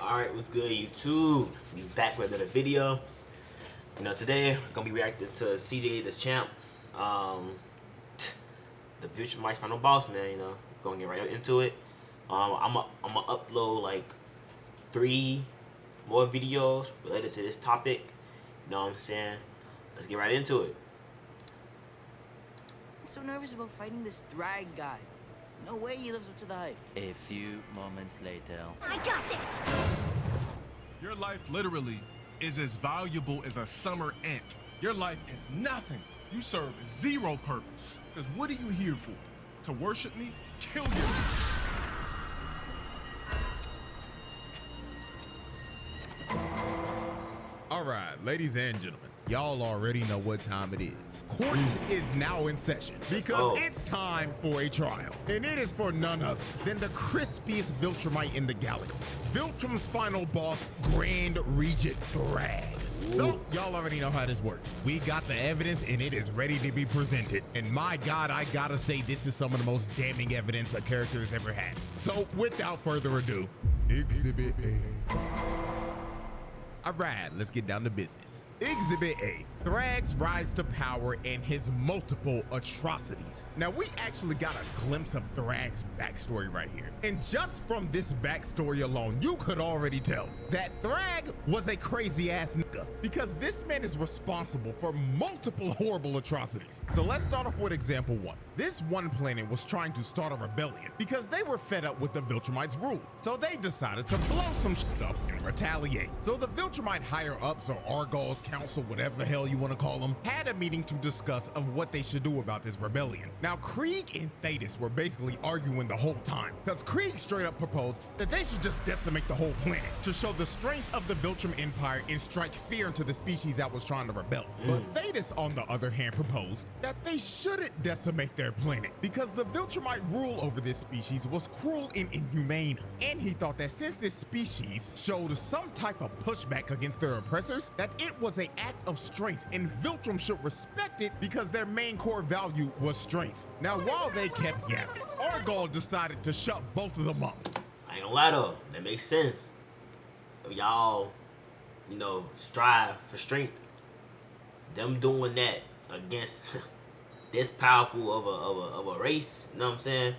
Alright, what's good YouTube? We back with another video. Today I'm gonna be reacting to CJ the Champ. The Future Mike's final boss, man, gonna get right into it. I'm gonna upload like 3 more videos related to this topic. You know what I'm saying? Let's get right into it. I'm so nervous about fighting this Thragg guy. No way he lives up to the hype. A few moments later. I got this! Your life literally is as valuable as a summer ant. Your life is nothing. You serve zero purpose. Because what are you here for? To worship me? Kill you. All right, ladies and gentlemen, y'all already know what time it is. Court is now in session because it's time for a trial. And it is for none other than the crispiest Viltrumite in the galaxy. Viltrum's final boss, Grand Regent Thragg. So, y'all already know how this works. We got the evidence and it is ready to be presented. And my God, I gotta say this is some of the most damning evidence a character has ever had. So, without further ado, Exhibit A. All right, let's get down to business. Exhibit A, Thragg's rise to power and his multiple atrocities. Now, we actually got a glimpse of Thragg's backstory right here. And just from this backstory alone, you could already tell that Thragg was a crazy ass nigga because this man is responsible for multiple horrible atrocities. So let's start off with example 1. This one planet was trying to start a rebellion because they were fed up with the Viltrumites' rule. So they decided to blow some shit up and retaliate. So the Viltrumite higher-ups, or Argall's council, whatever the hell you want to call them, had a meeting to discuss of what they should do about this rebellion. Now, Krieg and Thetis were basically arguing the whole time because Krieg straight up proposed that they should just decimate the whole planet to show the strength of the Viltrum Empire and strike fear into the species that was trying to rebel. But Thetis, on the other hand, proposed that they shouldn't decimate their planet because the Viltrumite rule over this species was cruel and inhumane. And he thought that since this species showed some type of pushback against their oppressors, that it was an act of strength and Viltrum should respect it because their main core value was strength. Now, while they kept yapping, Argall decided to shut both of them up. I ain't gonna lie though, that makes sense. Y'all, strive for strength. Them doing that against this powerful of a race, you know what I'm saying,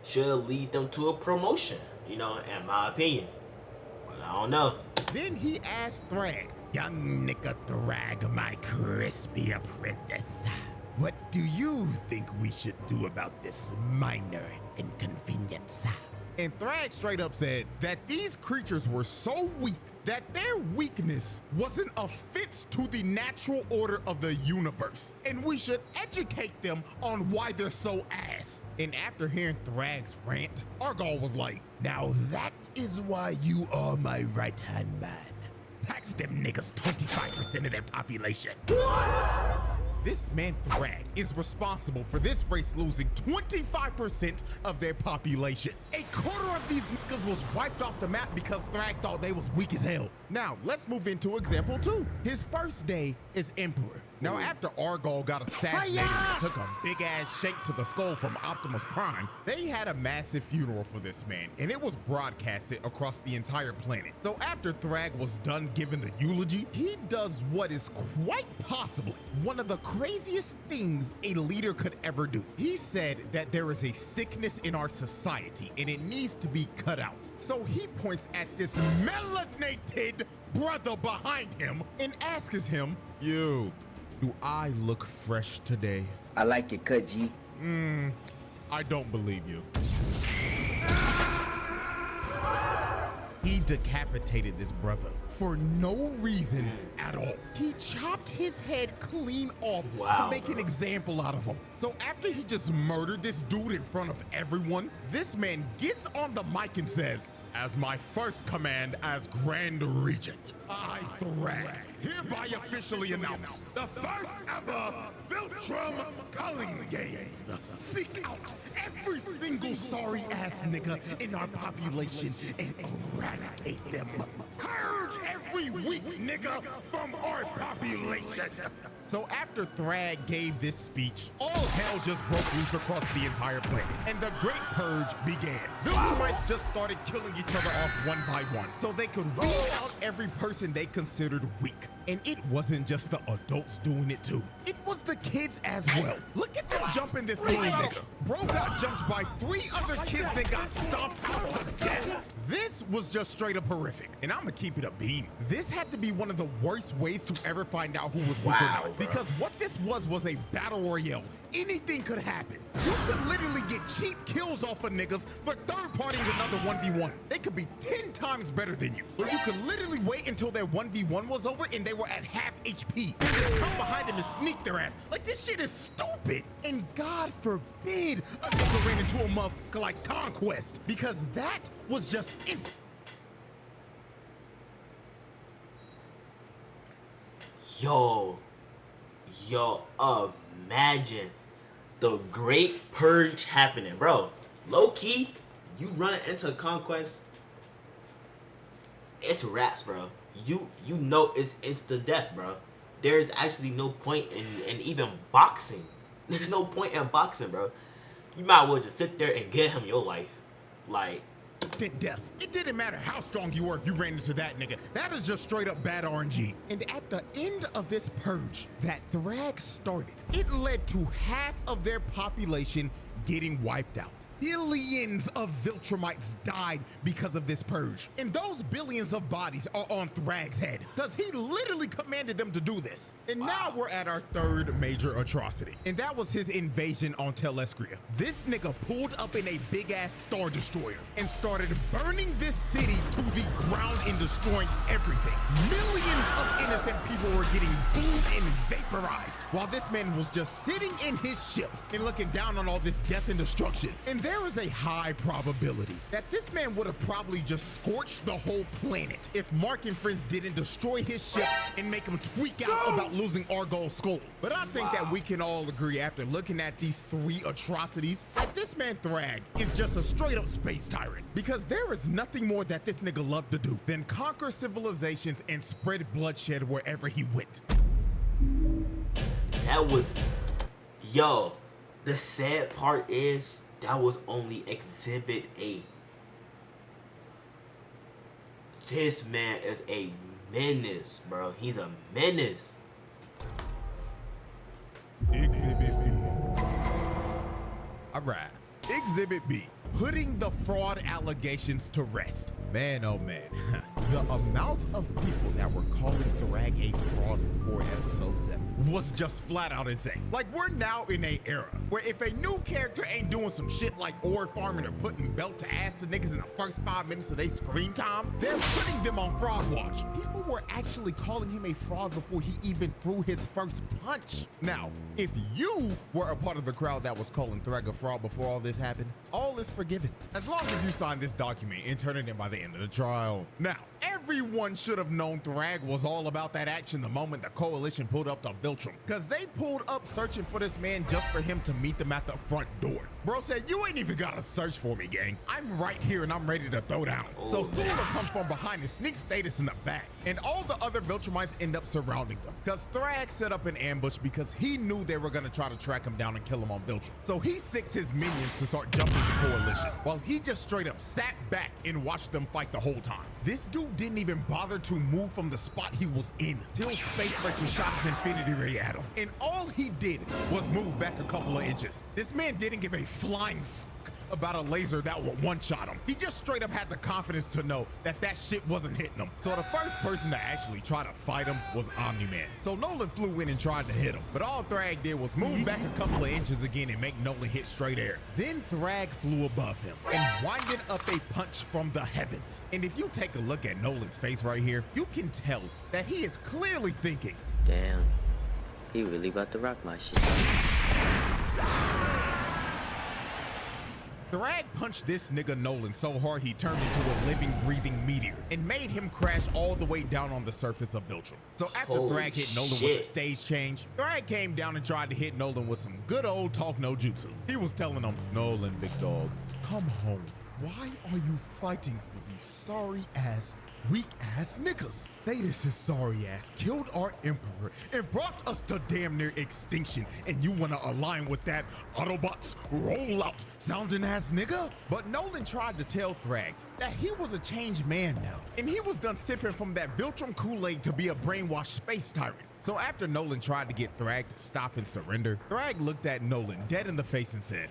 should lead them to a promotion, in my opinion. But I don't know. Then he asked Thragg, "Young nigga Thragg, my crispy apprentice, what do you think we should do about this minor inconvenience?" And Thragg straight up said that these creatures were so weak that their weakness was an offense to the natural order of the universe, and we should educate them on why they're so ass. And after hearing Thragg's rant, Argall was like, "Now that is why you are my right-hand man. Tax them niggas 25% of their population." This man Thragg is responsible for this race losing 25% of their population. A quarter of these niggas was wiped off the map because Thragg thought they was weak as hell. Now, let's move into example 2. His first day as Emperor. Now, after Argall got assassinated and took a big-ass shake to the skull from Optimus Prime, they had a massive funeral for this man, and it was broadcasted across the entire planet. So after Thragg was done giving the eulogy, he does what is quite possibly one of the craziest things a leader could ever do. He said that there is a sickness in our society, and it needs to be cut out. So he points at this melanated brother behind him and asks him, "You, do I look fresh today?" I like it, cut G. I don't believe you. He decapitated this brother for no reason at all. He chopped his head clean off to make an example out of him. So after he just murdered this dude in front of everyone, this man gets on the mic and says, "As my first command as Grand Regent, I, Thragg, hereby officially announce the first ever Viltrum Culling Games. Seek out every single sorry-ass nigga in our population and eradicate them." purge every weak nigga from our population. So after Thragg gave this speech, all hell just broke loose across the entire planet, and the Great Purge began. Viltrumites just started killing each other off one by one, so they could weed out every person they considered weak. And it wasn't just the adults doing it too. It was the kids as well. Look at them jumping this little nigga. Bro got jumped by 3 other kids that got stomped out to death. This was just straight up horrific. And I'ma keep it a beam. This had to be one of the worst ways to ever find out who was weak or not. Because what this was a battle royale. Anything could happen. You could literally get cheap kills off of niggas for third-partying another 1v1. They could be 10 times better than you. Or you could literally wait until their 1v1 was over and they were at half HP. And just come behind them and sneak their ass. Like, this shit is stupid. And God forbid a nigga ran into a motherfucker like Conquest. Because that was just Yo, imagine the Great Purge happening, bro. Low key, you run into Conquest, it's raps, bro. You know it's insta death, bro. There's actually no point in even boxing. There's no point in boxing, bro. You might as well just sit there and get him your life, like. Death. It didn't matter how strong you were if you ran into that nigga. That is just straight up bad RNG. And at the end of this purge that Thragg started, it led to half of their population getting wiped out. Billions of Viltrumites died because of this purge. And those billions of bodies are on Thragg's head, because he literally commanded them to do this. And now we're at our 3rd major atrocity. And that was his invasion on Telescria. This nigga pulled up in a big-ass Star Destroyer and started burning this city to the ground and destroying everything. Millions of innocent people were getting boomed and vaporized, while this man was just sitting in his ship and looking down on all this death and destruction. And there is a high probability that this man would have probably just scorched the whole planet if Mark and friends didn't destroy his ship and make him tweak out about losing Argol's skull. But I think that we can all agree after looking at these 3 atrocities that this man Thragg is just a straight up space tyrant, because there is nothing more that this nigga loved to do than conquer civilizations and spread bloodshed wherever he went. That was, yo, the sad part is that was only Exhibit A. This man is a menace, bro. He's a menace. Exhibit B. All right. Exhibit B. Putting the fraud allegations to rest. Man, oh man. The amount of people that were calling Thragg a fraud before episode 7 was just flat out insane. Like, we're now in a era where if a new character ain't doing some shit like ore farming or putting belt to ass to niggas in the first 5 minutes of their screen time, they're putting them on fraud watch. People were actually calling him a fraud before he even threw his first punch. Now, if you were a part of the crowd that was calling Thragg a fraud before all this happened, all is forgiven, as long as you sign this document and turn it in by the end of the trial. Now, everyone should have known Thragg was all about that action the moment the coalition pulled up to Viltrum, because they pulled up searching for this man just for him to meet them at the front door. Bro said, you ain't even gotta search for me, gang. I'm right here and I'm ready to throw down. So Thula comes from behind and sneaks Status in the back, and all the other Viltrumites end up surrounding them, because Thragg set up an ambush because he knew they were gonna try to track him down and kill him on Viltrum. So he sicks his minions to start jumping the coalition, while he just straight up sat back and watched them fight the whole time. This dude didn't even bother to move from the spot he was in till Space Racer shot his Infinity Ray at him. And all he did was move back a couple of inches. This man didn't give a flying f about a laser that would one-shot him. He just straight up had the confidence to know that that shit wasn't hitting him. So the first person to actually try to fight him was Omni-Man. So Nolan flew in and tried to hit him, but all Thragg did was move back a couple of inches again and make Nolan hit straight air. Then Thragg flew above him and winded up a punch from the heavens. And if you take a look at Nolan's face right here, you can tell that he is clearly thinking, damn, he really about to rock my shit. Thragg punched this nigga Nolan so hard he turned into a living, breathing meteor and made him crash all the way down on the surface of Viltrum. So after Thragg hit Nolan with a stage change, Thragg came down and tried to hit Nolan with some good old talk no jutsu. He was telling him, Nolan, big dog, come home. Why are you fighting for these sorry-ass, weak-ass niggas? Thetis' sorry ass killed our emperor and brought us to damn near extinction, and you wanna align with that Autobots roll out sounding ass nigga? But Nolan tried to tell Thragg that he was a changed man now, and he was done sipping from that Viltrum Kool-Aid to be a brainwashed space tyrant. So after Nolan tried to get Thragg to stop and surrender, Thragg looked at Nolan dead in the face and said,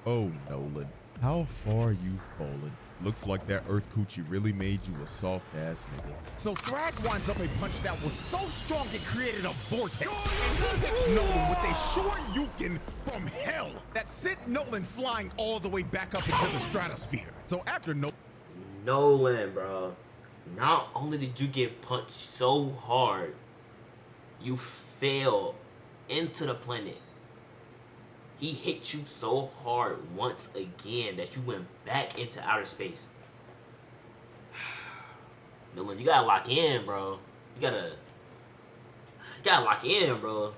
"Oh, Nolan, how far you've fallen. Looks like that Earth Coochie really made you a soft-ass nigga." So Thragg winds up a punch that was so strong it created a vortex, and he hits Nolan with a Shoryuken from hell that sent Nolan flying all the way back up into the stratosphere. So after Nolan, bro, not only did you get punched so hard, you fell into the planet. He hit you so hard once again that you went back into outer space. Nolan, you gotta lock in, bro. You gotta lock in, bro.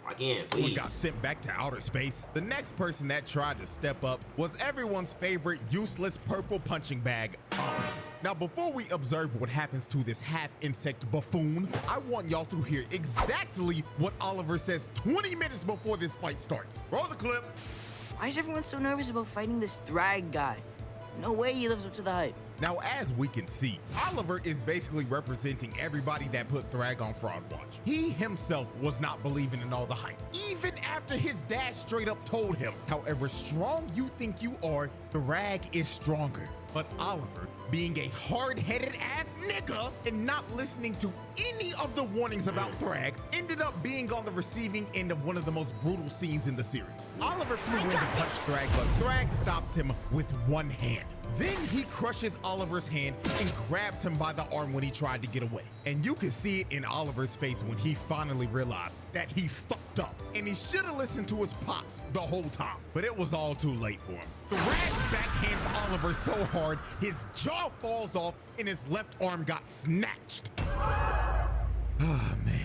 Lock in, please. Got sent back to outer space. The next person that tried to step up was everyone's favorite useless purple punching bag, Oliver. Now, before we observe what happens to this half-insect buffoon, I want y'all to hear exactly what Oliver says 20 minutes before this fight starts. Roll the clip. Why is everyone so nervous about fighting this Thragg guy? No way he lives up to the hype. Now, as we can see, Oliver is basically representing everybody that put Thragg on Fraud Watch. He himself was not believing in all the hype, even after his dad straight up told him, however strong you think you are, Thragg is stronger. But Oliver, being a hard-headed ass nigga and not listening to any of the warnings about Thragg, ended up being on the receiving end of one of the most brutal scenes in the series. Oliver flew in to punch Thragg, but Thragg stops him with one hand. Then he crushes Oliver's hand and grabs him by the arm when he tried to get away. And you can see it in Oliver's face when he finally realized that he fucked up. And he should have listened to his pops the whole time. But it was all too late for him. Thragg backhands Oliver so hard, his jaw falls off and his left arm got snatched. Ah, man.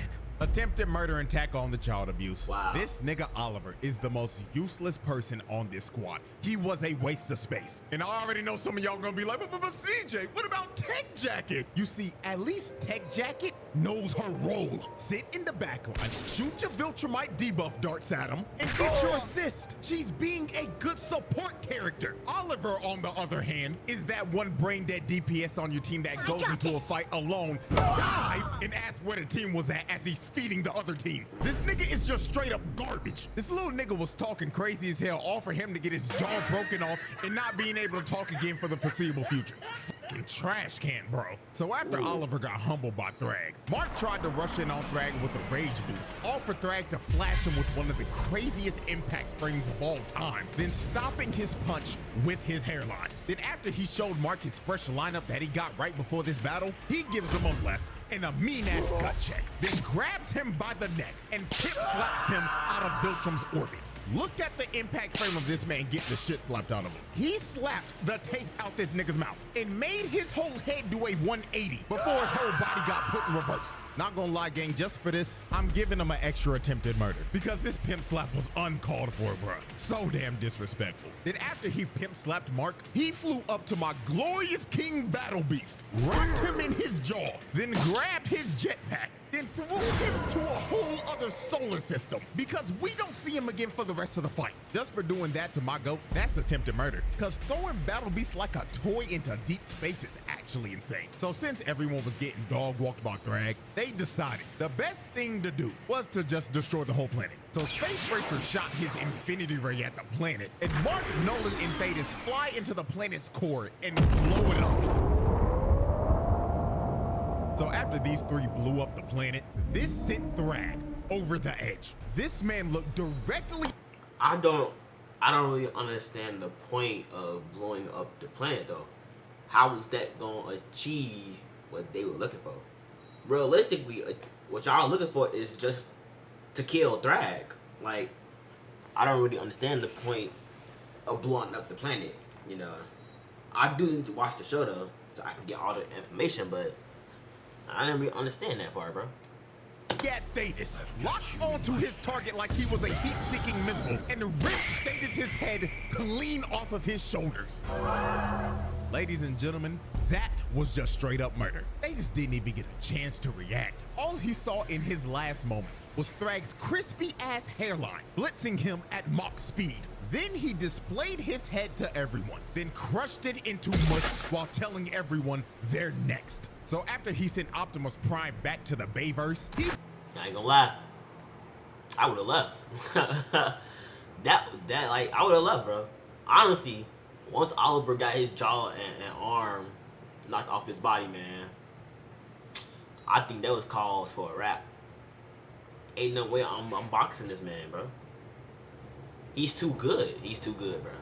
Attempted murder and tackle on the child abuse. Wow. This nigga Oliver is the most useless person on this squad. He was a waste of space. And I already know some of y'all gonna be like, but CJ, what about Tech Jacket? You see, at least Tech Jacket knows her role. Sit in the back line, shoot your Viltrumite debuff darts at him, and get your assist. She's being a good support character. Oliver, on the other hand, is that one brain-dead DPS on your team that goes into a fight alone, dies, and asks where the team was at as he's feeding the other team. This nigga is just straight up garbage. This little nigga was talking crazy as hell, all for him to get his jaw broken off and not being able to talk again for the foreseeable future. Fucking trash can, bro. So after Oliver got humbled by Thragg, Mark tried to rush in on Thragg with a rage boost, all for Thragg to flash him with one of the craziest impact frames of all time, then stopping his punch with his hairline. Then after he showed Mark his fresh lineup that he got right before this battle, he gives him a left and a mean-ass gut check, then grabs him by the neck and pip slaps him out of Viltrum's orbit. Look at the impact frame of this man getting the shit slapped out of him. He slapped the taste out this nigga's mouth and made his whole head do a 180 before his whole body got put in reverse. Not gonna lie, gang, just for this, I'm giving him an extra attempted murder because this pimp slap was uncalled for, bruh. So damn disrespectful. Then after he pimp slapped Mark, he flew up to my glorious King Battle Beast, rocked him in his jaw, then grabbed his jetpack, then threw him to a whole other solar system because we don't see him again for the rest of the fight. Just for doing that to my goat, that's attempted murder. Cause throwing Battle Beast like a toy into deep space is actually insane. So since everyone was getting dog walked by Thragg, they decided the best thing to do was to just destroy the whole planet. So Space Racer shot his infinity ray at the planet, and Mark, Nolan, and Thetis fly into the planet's core and blow it up. So after these three blew up the planet, this sent Thragg over the edge. This man looked directly... I don't really understand the point of blowing up the planet though. How is that gonna achieve what they were looking for? Realistically, what y'all looking for is just to kill Thragg. Like, I don't really understand the point of blowing up the planet. You know, I do need to watch the show though, so I can get all the information, but I didn't really understand that part, bro. at Thetis, locked onto his target like he was a heat-seeking missile, and ripped Thetis' head clean off of his shoulders. Ladies and gentlemen, that was just straight up murder. Thetis didn't even get a chance to react. All he saw in his last moments was Thragg's crispy-ass hairline, blitzing him at Mach speed. Then he displayed his head to everyone, then crushed it into mush while telling everyone they're next. So after he sent Optimus Prime back to the Bayverse, I ain't gonna lie, I would have left. that like I would have left, bro. Honestly, once Oliver got his jaw and arm knocked off his body, man, I think that was cause for a wrap. Ain't no way I'm boxing this man, bro. He's too good. He's too good, bro.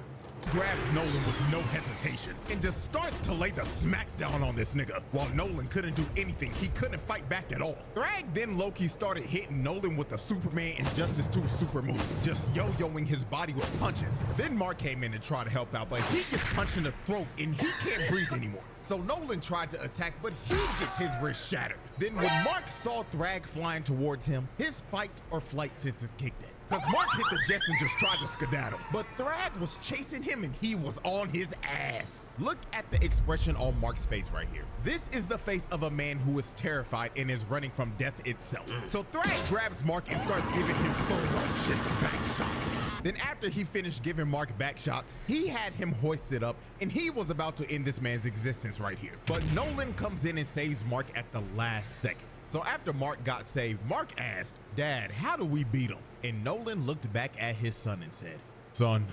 grabs Nolan with no hesitation and just starts to lay the smackdown on this nigga. While Nolan couldn't do anything, he couldn't fight back at all. Thragg then low-key started hitting Nolan with the Superman Injustice 2 super move, just yo-yoing his body with punches. Then Mark came in and tried to help out, but he gets punched in the throat and he can't breathe anymore. So Nolan tried to attack, but he gets his wrist shattered. Then when Mark saw Thragg flying towards him, his fight or flight senses kicked in. Cause Mark hit the jets and just tried to skedaddle, but Thragg was chasing him and he was on his ass. Look at the expression on Mark's face right here. This is the face of a man who is terrified and is running from death itself. So Thragg grabs Mark and starts giving him ferocious back shots. Then after he finished giving Mark back shots, he had him hoisted up and he was about to end this man's existence right here. But Nolan comes in and saves Mark at the last second. So after Mark got saved, Mark asked, "Dad, how do we beat him?" And Nolan looked back at his son and said, "Son,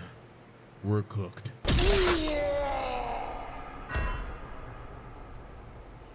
we're cooked."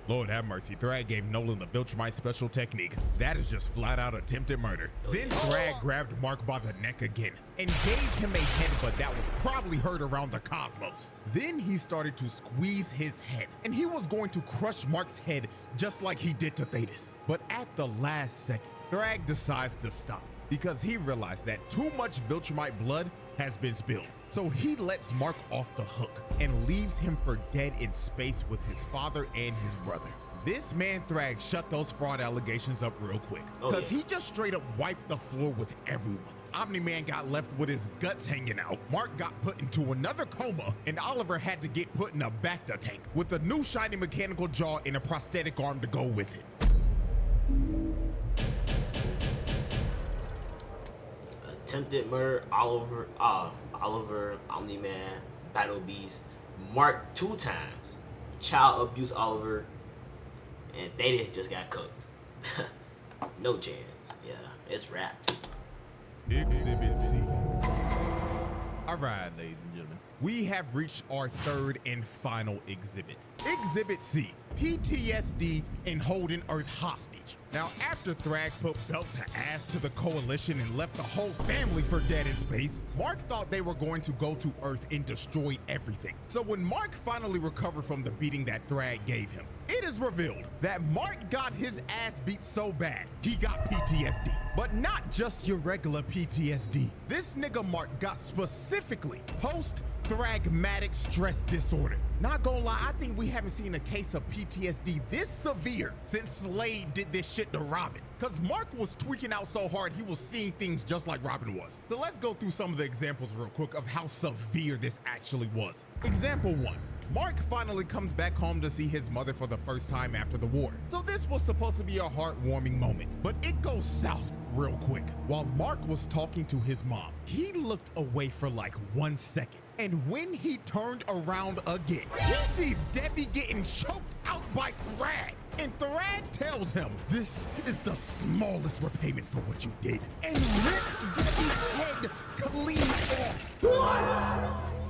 Lord have mercy, Thragg gave Nolan the Viltrumite special technique. That is just flat out attempted murder. Then Thragg grabbed Mark by the neck again and gave him a headbutt that was probably heard around the cosmos. Then he started to squeeze his head and he was going to crush Mark's head just like he did to Thetis. But at the last second, Thragg decides to stop because he realized that too much Viltrumite blood has been spilled. So he lets Mark off the hook and leaves him for dead in space with his father and his brother. This man Thragg shut those fraud allegations up real quick because he just straight up wiped the floor with everyone. Omni-Man got left with his guts hanging out, Mark got put into another coma, and Oliver had to get put in a Bacta tank with a new shiny mechanical jaw and a prosthetic arm to go with it. Attempted murder, Oliver, Omni-Man, Battle Beast, Mark 2 times, child abuse Oliver, and they just got cooked. No chance. Yeah, it's wraps. Exhibit C. All right, ladies and gentlemen, we have reached our third and final exhibit. Exhibit C, PTSD and holding Earth hostage. Now, after Thragg put belt to ass to the Coalition and left the whole family for dead in space, Mark thought they were going to go to Earth and destroy everything. So when Mark finally recovered from the beating that Thragg gave him, it is revealed that Mark got his ass beat so bad, he got PTSD. But not just your regular PTSD. This nigga Mark got specifically post-thragmatic stress disorder. Not gonna lie, I think we haven't seen a case of PTSD this severe since Slade did this shit to Robin. Cause Mark was tweaking out so hard he was seeing things just like Robin was. So let's go through some of the examples real quick of how severe this actually was. Example 1. Mark finally comes back home to see his mother for the first time after the war. So this was supposed to be a heartwarming moment, but it goes south real quick. While Mark was talking to his mom, he looked away for like 1 second. And when he turned around again, he sees Debbie getting choked out by Thragg. And Thragg tells him, "This is the smallest repayment for what you did," and rips Debbie's head clean off.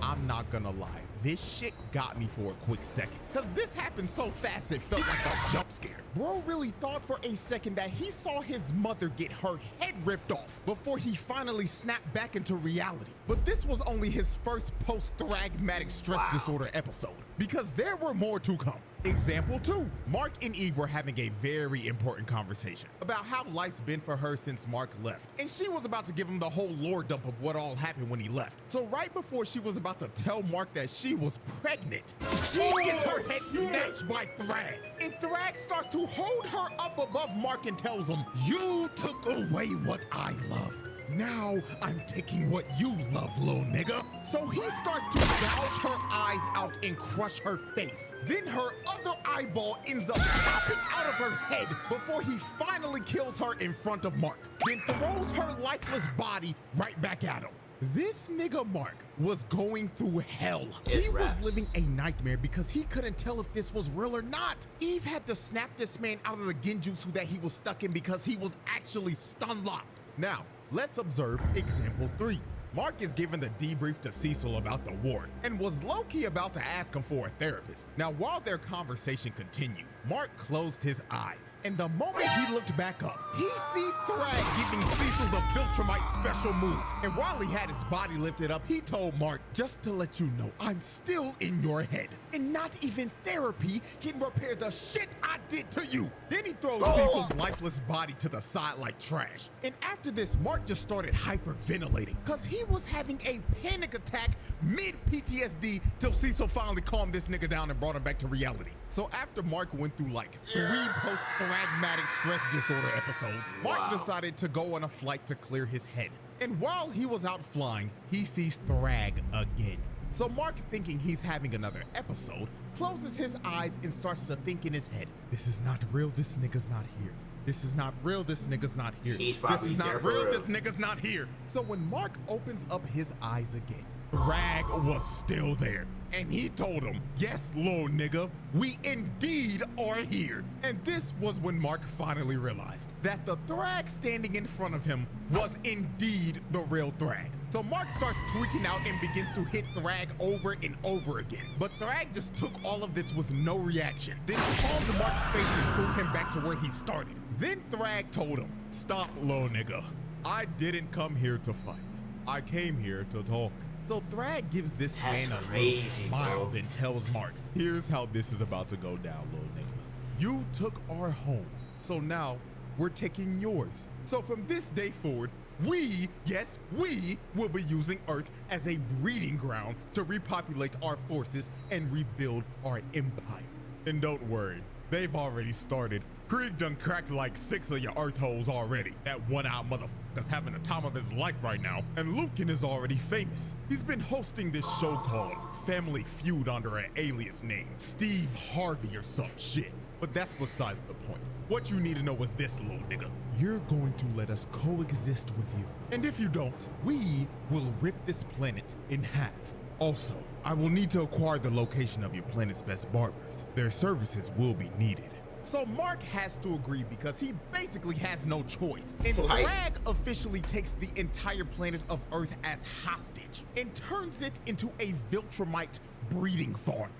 I'm not gonna lie, this shit got me for a quick second. Cause this happened so fast it felt like a jump scare. Bro really thought for a second that he saw his mother get her head ripped off before he finally snapped back into reality. But this was only his first post-thragmatic stress disorder episode, because there were more to come. Example 2. Mark and Eve were having a very important conversation about how life's been for her since Mark left, and she was about to give him the whole lore dump of what all happened when he left. So right before she was about to tell Mark that she was pregnant, she gets her head snatched by Thragg, and Thragg starts to hold her up above Mark and tells him, "You took away what I loved. Now I'm taking what you love, little nigga." So he starts to gouge her eyes out and crush her face. Then her other eyeball ends up popping out of her head before he finally kills her in front of Mark, then throws her lifeless body right back at him. This nigga Mark was going through hell. He was living a nightmare because he couldn't tell if this was real or not. Eve had to snap this man out of the genjutsu that he was stuck in because he was actually stun locked. Now, let's observe example 3. Mark is giving the debrief to Cecil about the war and was low-key about to ask him for a therapist. Now, while their conversation continued, Mark closed his eyes, and the moment he looked back up, he sees Thragg giving Cecil the Viltrumite special move. And while he had his body lifted up, he told Mark, "Just to let you know, I'm still in your head, and not even therapy can repair the shit I did to you." Then he throws Cecil's lifeless body to the side like trash. And after this, Mark just started hyperventilating, because he was having a panic attack mid-PTSD till Cecil finally calmed this nigga down and brought him back to reality. So after Mark went through like 3 post-thragmatic stress disorder episodes, Mark decided to go on a flight to clear his head. And while he was out flying, he sees Thragg again. So Mark, thinking he's having another episode, closes his eyes and starts to think in his head, "This is not real, this nigga's not here. This is not real, this nigga's not here. This is not real, this nigga's not here." So when Mark opens up his eyes again, Thragg was still there. And he told him, "Yes, little nigga, we indeed are here." And this was when Mark finally realized that the Thragg standing in front of him was indeed the real Thragg. So Mark starts tweaking out and begins to hit Thragg over and over again. But Thragg just took all of this with no reaction, then palmed Mark's face and threw him back to where he started. Then Thragg told him, "Stop, little nigga. I didn't come here to fight. I came here to talk." So Thragg gives this man a little smile, then tells Mark, "Here's how this is about to go down, little nigga. You took our home, so now we're taking yours. So from this day forward, we, yes, we will be using Earth as a breeding ground to repopulate our forces and rebuild our empire. And don't worry, they've already started. Krieg done cracked like 6 of your Earth holes already. That one-eyed motherfucker's having the time of his life right now. And Lucan is already famous. He's been hosting this show called Family Feud under an alias name, Steve Harvey or some shit. But that's besides the point. What you need to know is this, little nigga. You're going to let us coexist with you. And if you don't, we will rip this planet in half. Also, I will need to acquire the location of your planet's best barbers. Their services will be needed." So Mark has to agree because he basically has no choice. And Thragg officially takes the entire planet of Earth as hostage and turns it into a Viltrumite breeding farm.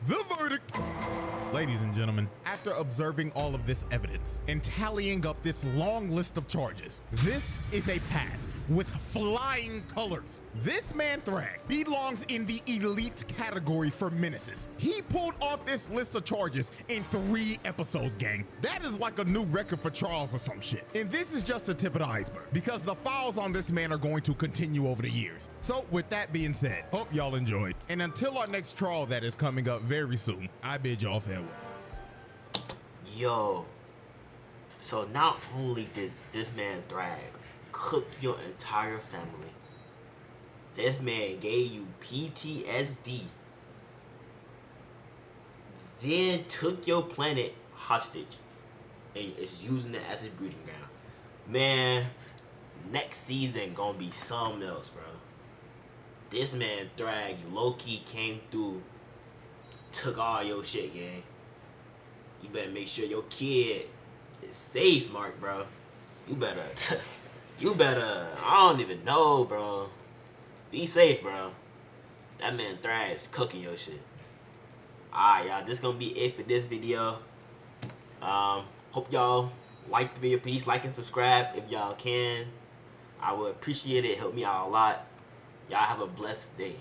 The verdict. Ladies and gentlemen, after observing all of this evidence and tallying up this long list of charges, this is a pass with flying colors. This man Thragg belongs in the elite category for menaces. He pulled off this list of charges in 3 episodes, gang. That is like a new record for Charles or some shit. And this is just the tip of the iceberg, because the files on this man are going to continue over the years. So with that being said, hope y'all enjoyed. And until our next trial that is coming up very soon, I bid y'all farewell. Yo, so not only did this man Thragg cook your entire family, this man gave you PTSD, then took your planet hostage and is using it as a breeding ground. Man, next season gonna be something else, bro. This man Thragg low-key came through, took all your shit, gang. You better make sure your kid is safe, Mark, bro. You better, I don't even know, bro. Be safe, bro. That man Thragg is cooking your shit. Alright, y'all, this gonna be it for this video. Hope y'all like the video. Please like and subscribe if y'all can. I would appreciate it. Help me out a lot. Y'all have a blessed day.